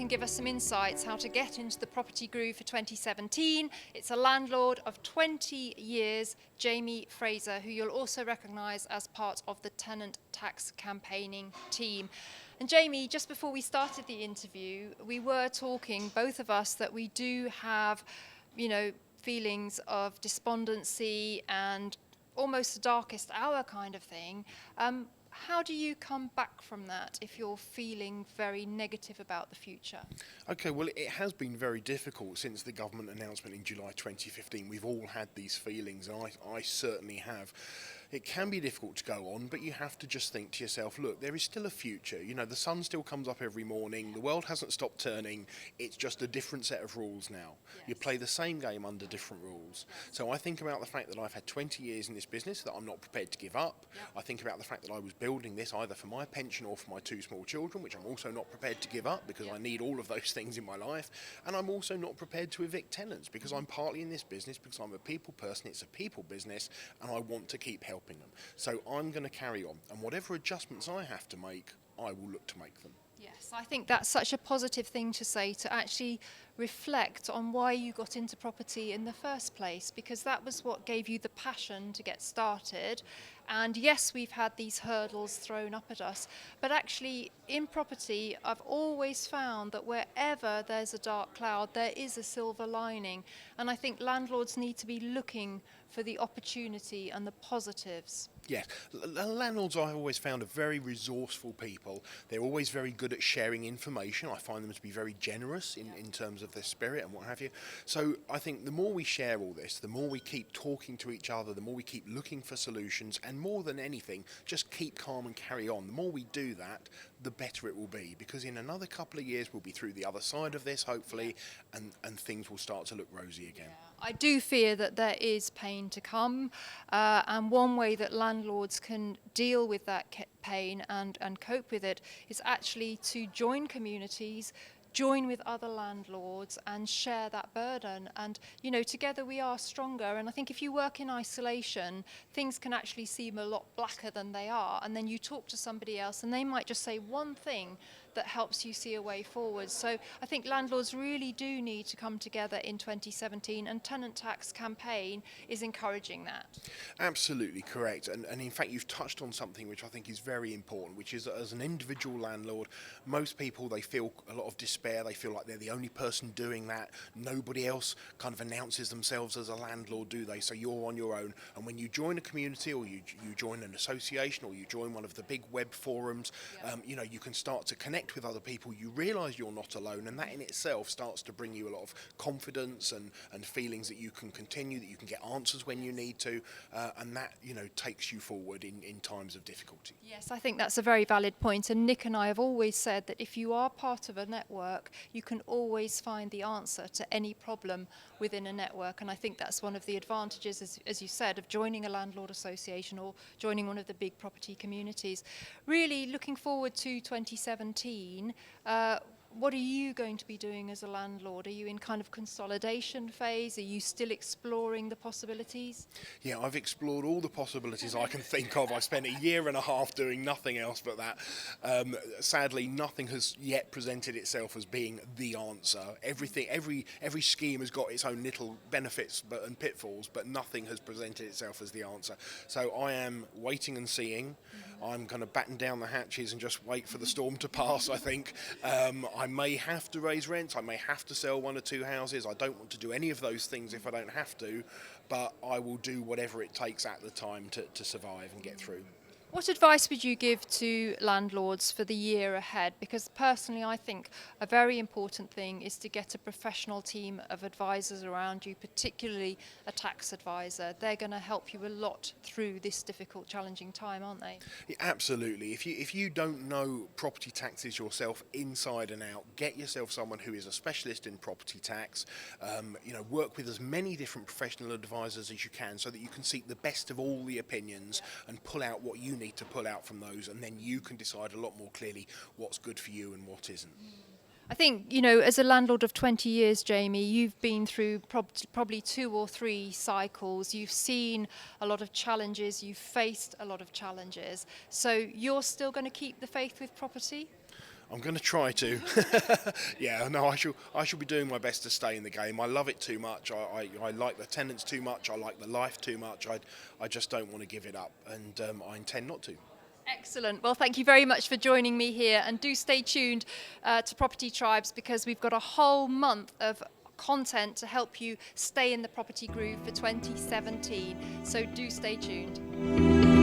can give us some insights how to get into the property groove for 2017. It's a landlord of 20 years, Jamie Fraser, who you'll also recognise as part of the tenant tax campaigning team. And Jamie, just before we started the interview, we were talking, both of us, that we do have, feelings of despondency and almost the darkest hour kind of thing. How do you come back from that if you're feeling very negative about the future? Okay, well, it has been very difficult since the government announcement in July 2015. We've all had these feelings, and I certainly have. It can be difficult to go on, but you have to just think to yourself, look, there is still a future. The sun still comes up every morning. The world hasn't stopped turning. It's just a different set of rules now. Yes. You play the same game under different rules. Yes. So I think about the fact that I've had 20 years in this business that I'm not prepared to give up. Yep. I think about the fact that I was building this either for my pension or for my two small children, which I'm also not prepared to give up because yep. I need all of those things in my life. And I'm also not prepared to evict tenants because I'm partly in this business because I'm a people person. It's a people business, and I want to keep helping them. So I'm going to carry on, and whatever adjustments I have to make, I will look to make them. Yes, I think that's such a positive thing to say, to actually reflect on why you got into property in the first place, because that was what gave you the passion to get started. And yes, we've had these hurdles thrown up at us, but actually in property, I've always found that wherever there's a dark cloud, there is a silver lining. And I think landlords need to be looking for the opportunity and the positives. Yes, landlords I've always found are very resourceful people. They're always very good at sharing information. I find them to be very generous in terms of their spirit and what have you. So I think the more we share all this, the more we keep talking to each other, the more we keep looking for solutions, and more than anything, just keep calm and carry on. The more we do that, the better it will be, because in another couple of years we'll be through the other side of this, hopefully, and things will start to look rosy again. Yeah. I do fear that there is pain to come, and one way that landlords can deal with that pain and cope with it is actually to join communities, join with other landlords and share that burden. And together we are stronger. And I think if you work in isolation, things can actually seem a lot blacker than they are, and then you talk to somebody else and they might just say one thing that helps you see a way forward. So I think landlords really do need to come together in 2017, and tenant tax campaign is encouraging that. Absolutely correct, and in fact you've touched on something which I think is very important, which is that as an individual landlord, most people, they feel a lot of despair. They feel like they're the only person doing that. Nobody else kind of announces themselves as a landlord, do they? So you're on your own, and when you join a community, or you join an association, or you join one of the big web forums, you can start to connect with other people. You realise you're not alone, and that in itself starts to bring you a lot of confidence and feelings that you can continue, that you can get answers when you need to, and that takes you forward in times of difficulty. Yes, I think that's a very valid point, and Nick and I have always said that if you are part of a network, you can always find the answer to any problem within a network. And I think that's one of the advantages, as you said, of joining a landlord association or joining one of the big property communities. Really looking forward to 2017. What are you going to be doing as a landlord? Are you in kind of consolidation phase? Are you still exploring the possibilities? Yeah, I've explored all the possibilities I can think of. I spent a year and a half doing nothing else but that. Sadly, nothing has yet presented itself as being the answer. Every scheme has got its own little benefits and pitfalls, but nothing has presented itself as the answer. So I am waiting and seeing. I'm going to batten down the hatches and just wait for the storm to pass, I think. I may have to raise rents, I may have to sell one or two houses. I don't want to do any of those things if I don't have to, but I will do whatever it takes at the time to survive and get through. What advice would you give to landlords for the year ahead? Because personally, I think a very important thing is to get a professional team of advisors around you, particularly a tax advisor. They're going to help you a lot through this difficult, challenging time, aren't they? Yeah, absolutely. If you don't know property taxes yourself inside and out, get yourself someone who is a specialist in property tax. Work with as many different professional advisors as you can, so that you can seek the best of all the opinions and pull out what you need to pull out from those, and then you can decide a lot more clearly what's good for you and what isn't. I think, as a landlord of 20 years, Jamie, you've been through probably 2 or 3 cycles. You've seen a lot of challenges. You've faced a lot of challenges. So you're still going to keep the faith with property? I'm going to try to. Yeah, no, I shall be doing my best to stay in the game. I love it too much. I like the tenants too much. I like the life too much. I just don't want to give it up, and I intend not to. Excellent. Well, thank you very much for joining me here, and do stay tuned to Property Tribes, because we've got a whole month of content to help you stay in the property groove for 2017. So do stay tuned.